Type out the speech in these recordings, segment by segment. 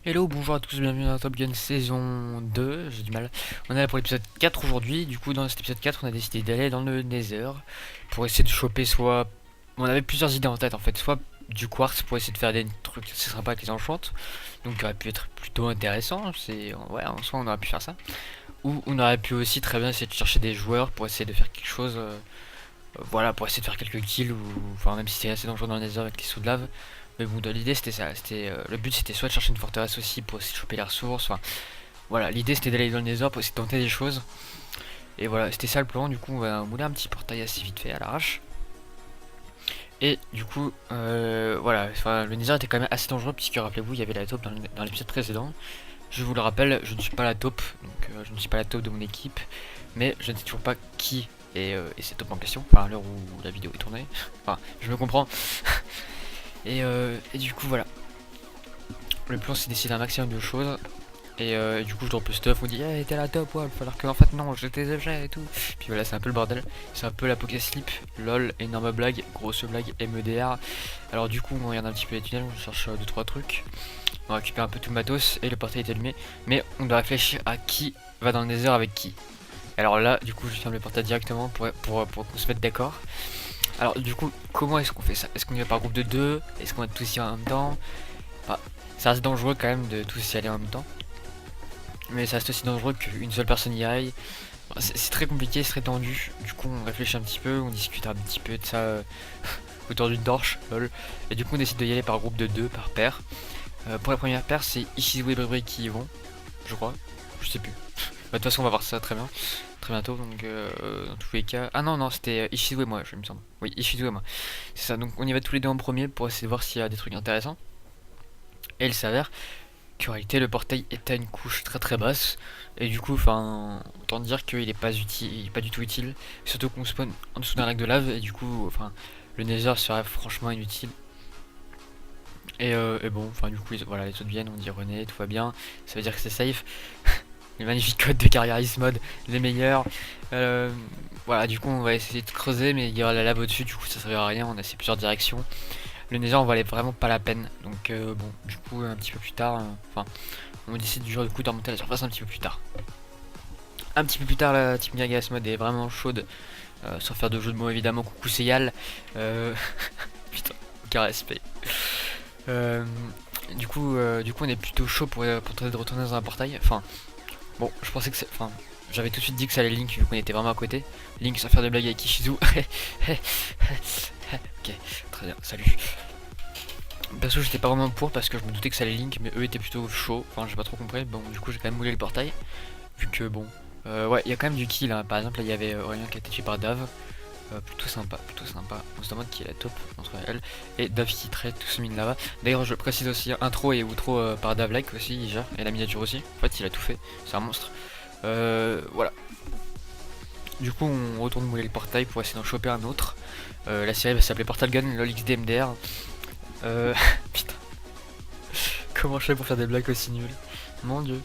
Hello, bonjour à tous, bienvenue dans Top Gun saison 2, j'ai du mal. On est là pour l'épisode 4 aujourd'hui, du coup dans cet épisode 4 on a décidé d'aller dans le Nether pour essayer de choper soit... On avait plusieurs idées en tête en fait, soit du quartz pour essayer de faire des trucs assez sympas avec les enchantes, donc ça aurait pu être plutôt intéressant, ouais, en soi on aurait pu faire ça. Ou on aurait pu aussi très bien essayer de chercher des joueurs pour essayer de faire quelque chose, voilà, pour essayer de faire quelques kills, ou enfin même si c'est assez dangereux dans le Nether avec les sauts de lave. Mais bon, l'idée c'était ça, le but c'était soit de chercher une forteresse aussi pour essayer de choper les ressources, enfin voilà, l'idée c'était d'aller dans le Nether pour essayer de tenter des choses. Et voilà, c'était ça le plan, du coup on va mouler un petit portail assez vite fait à l'arrache. Et du coup, voilà, enfin, le Nether était quand même assez dangereux puisque rappelez-vous, il y avait la taupe dans l'épisode précédent. Je vous le rappelle, je ne suis pas la taupe, donc je ne suis pas la taupe de mon équipe, mais je ne sais toujours pas qui est cette taupe en question, enfin à l'heure où la vidéo est tournée. Enfin, je me comprends. Et du coup voilà, le plan c'est d'essayer un maximum de choses. Et du coup je drop le stuff, on dit hey t'es la top, ouais, il va falloir que en fait non j'ai tes objets et tout. Puis voilà, c'est un peu le bordel, c'est un peu la slip, lol, énorme blague, grosse blague, MEDR. Alors du coup on regarde un petit peu les tunnels, on cherche 2-3 trucs, on récupère un peu tout le matos et le portail est allumé. Mais on doit réfléchir à qui va dans le Nether avec qui. Alors là du coup je ferme le portail directement pour qu'on se mette d'accord. Alors du coup comment est-ce qu'on fait ça? Est-ce qu'on y va par groupe de 2? Est-ce qu'on va tous y aller en même temps? Enfin, ça reste dangereux quand même de tous y aller en même temps. Mais ça reste aussi dangereux qu'une seule personne y aille. C'est très compliqué, c'est très tendu. Du coup, on réfléchit un petit peu, on discute un petit peu de ça autour d'une torche, lol. Et du coup, on décide de y aller par groupe de 2, par paire. Pour la première paire, c'est Ishizu et Bribri qui y vont, je crois. Je sais plus. Bah, de toute façon, on va voir ça très bien. Très bientôt, donc dans tous les cas. Ah non, non, c'était Ishizu et moi, je me semble. Oui, Ishizu et moi. C'est ça, donc on y va tous les deux en premier pour essayer de voir s'il y a des trucs intéressants. Et il s'avère qu'en réalité le portail est à une couche très très basse et du coup enfin autant dire qu'il est pas utile, il est pas du tout utile, surtout qu'on spawn en dessous d'un lac de lave et du coup enfin le Nether serait franchement inutile. Et bon enfin du coup voilà, les autres viennent, on dit René, tout va bien, ça veut dire que c'est safe. Les magnifiques codes de carriérisme mode, les meilleurs. Voilà, du coup on va essayer de creuser mais il y aura la lave au dessus, du coup ça servira à rien, on a ces plusieurs directions. Le Nether en valait vraiment pas la peine, donc bon, du coup un petit peu plus tard, enfin on décide du jour du coup de remonter à la surface un petit peu plus tard. Un petit peu plus tard, la team Gargas mode est vraiment chaude, sans faire de jeu de mots évidemment, coucou c'est Yal. Putain, aucun respect. Euh, du coup on est plutôt chaud pour tenter de retourner dans un portail, enfin bon je pensais que c'est... Enfin j'avais tout de suite dit que ça allait Link vu qu'on était vraiment à côté. Link sans faire de blague avec Ishizu. Ok, très bien, salut. Perso j'étais pas vraiment pour parce que je me doutais que ça allait Link mais eux étaient plutôt chauds, enfin j'ai pas trop compris, bon du coup j'ai quand même moulé le portail, vu que bon, ouais il y a quand même du kill hein. Par exemple là il y avait Aurélien qui a été tué par Dave, plutôt sympa, on se demande qui est la top entre elle et Dave qui traite tout ce mine là-bas. D'ailleurs je précise aussi intro et outro par Dave Like aussi, il gère, et la miniature aussi, en fait il a tout fait, c'est un monstre. Voilà. Du coup on retourne mouler le portail pour essayer d'en choper un autre. La série va s'appeler Portal Gun LOL XDMDR. Putain. Comment je fais pour faire des blagues aussi nulles? Mon dieu.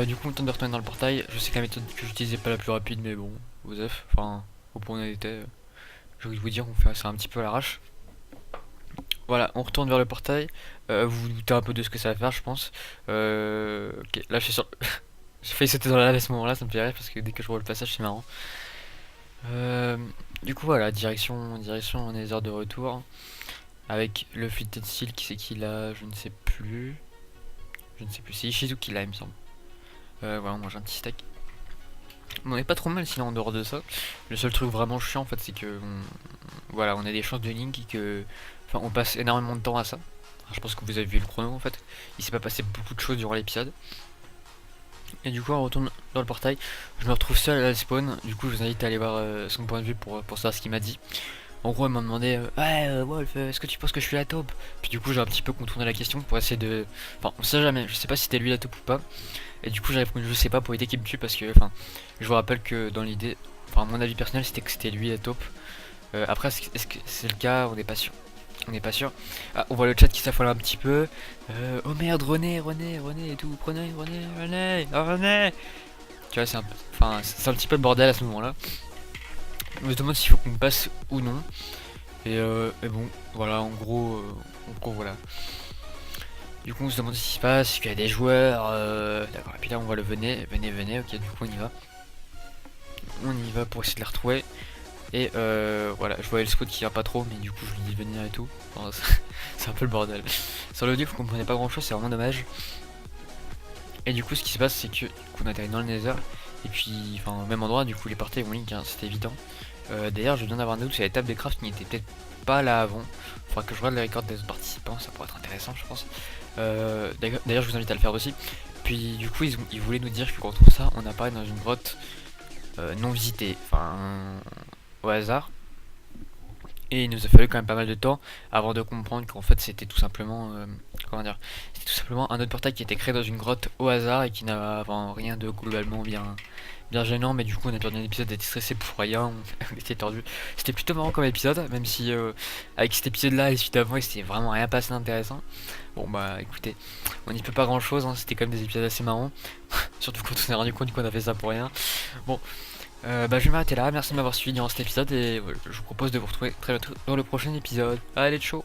Du coup, on tente de retourner dans le portail. Je sais que la méthode que j'utilisais pas la plus rapide, mais bon, aux F, enfin, au point où on était, j'ai envie de vous dire, on fait ça un petit peu à l'arrache. Voilà, on retourne vers le portail. Vous vous doutez un peu de ce que ça va faire, je pense. Ok, là je suis sur. J'ai failli sauter dans la lave à ce moment-là, ça me fait rire parce que dès que je vois le passage, c'est marrant. Euh, du coup, voilà, direction on est les heures de retour. Avec le Fleeted Steel, qui c'est qui l'a, je ne sais plus. Je ne sais plus, c'est Ishizu qui l'a, il me semble. Voilà, on mange un petit steak. On est pas trop mal sinon en dehors de ça. Le seul truc vraiment chiant en fait c'est que voilà, on a des chances de Link et que enfin on passe énormément de temps à ça. Alors, je pense que vous avez vu le chrono en fait. Il s'est pas passé beaucoup de choses durant l'épisode. Et du coup on retourne dans le portail. Je me retrouve seul à la spawn. Du coup je vous invite à aller voir son point de vue pour savoir ce qu'il m'a dit. En gros, il m'a demandé ouais, Wolf, est-ce que tu penses que je suis la taupe? Puis du coup, j'ai un petit peu contourné la question pour essayer de. Enfin, on sait jamais, je sais pas si c'était lui la taupe ou pas. Et du coup, j'ai répondu je sais pas pour éviter qu'il me tue parce que, enfin, je vous rappelle que dans l'idée, enfin, mon avis personnel, c'était que c'était lui la taupe. Après, est-ce que c'est le cas? On n'est pas sûr. On n'est pas sûr. Ah, on voit le chat qui s'affole un petit peu. Oh merde, René, René, René et tout. Prenez, René, René, oh, René. Tu vois, c'est un peu. Enfin, c'est un petit peu le bordel à ce moment-là. On me demande s'il faut qu'on me passe ou non. Et bon, voilà, en gros, voilà. Du coup on se demande ce qui se passe, est-ce qu'il y a des joueurs, d'accord, et puis là on voit le venez, ok, du coup on y va. On y va pour essayer de les retrouver. Et voilà, je voyais le squad qui vient pas trop, mais du coup je lui dis de venir et tout. Enfin, c'est un peu le bordel. Sur l'audio vous comprenez pas grand chose, c'est vraiment dommage. Et du coup ce qui se passe c'est que du coup, on atterrit dans le Nether. Et puis, enfin au même endroit, du coup les portails vont link, hein, c'était évident. D'ailleurs je viens d'avoir un doute sur les tables de craft qui n'étaient peut-être pas là avant. Faudra que je regarde les records des autres participants, ça pourrait être intéressant je pense. D'ailleurs je vous invite à le faire aussi. Puis du coup ils voulaient nous dire que quand on trouve ça, on apparaît dans une grotte non visitée, enfin au hasard. Et il nous a fallu quand même pas mal de temps avant de comprendre qu'en fait c'était tout simplement comment dire, c'était tout simplement un autre portail qui était créé dans une grotte au hasard et qui n'avait rien de globalement bien gênant, mais du coup on a tourné un épisode d'être stressé pour rien, on était tordu. C'était plutôt marrant comme épisode, même si avec cet épisode là et celui d'avant il s'était vraiment rien passé d'intéressant. Bon bah écoutez, on n'y peut pas grand chose, hein, c'était quand même des épisodes assez marrants, surtout quand on s'est rendu compte qu'on a fait ça pour rien. Bon, bah je vais m'arrêter là, merci de m'avoir suivi durant cet épisode et je vous propose de vous retrouver très bientôt dans le prochain épisode. Allez, ciao.